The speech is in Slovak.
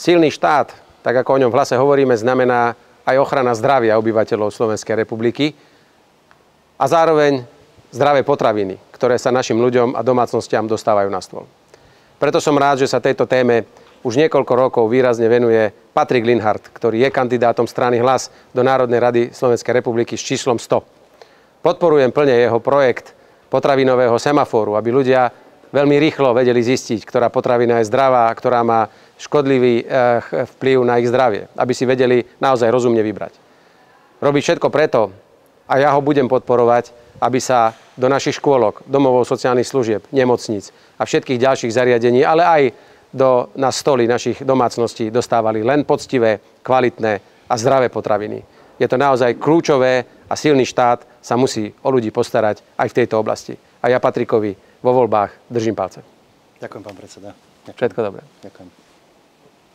Silný štát, tak ako o ňom v Hlase hovoríme, znamená aj ochrana zdravia obyvateľov Slovenskej republiky a zároveň zdravé potraviny, ktoré sa našim ľuďom a domácnostiam dostávajú na stôl. Preto som rád, že sa tejto téme už niekoľko rokov výrazne venuje Patrik Linhart, ktorý je kandidátom strany Hlas do Národnej rady Slovenskej republiky s číslom 100. Podporujem plne jeho projekt potravinového semaforu, aby ľudia veľmi rýchlo vedeli zistiť, ktorá potravina je zdravá a ktorá má škodlivý vplyv na ich zdravie, aby si vedeli naozaj rozumne vybrať. Robiť všetko preto, a ja ho budem podporovať, aby sa do našich škôlok, domovov sociálnych služieb, nemocníc a všetkých ďalších zariadení, ale aj na stoly našich domácností dostávali len poctivé, kvalitné a zdravé potraviny. Je to naozaj kľúčové a silný štát sa musí o ľudí postarať aj v tejto oblasti. A ja Patrikovi vo voľbách držím palce. Ďakujem, pán predseda. Všetko dobré. Ďakujem.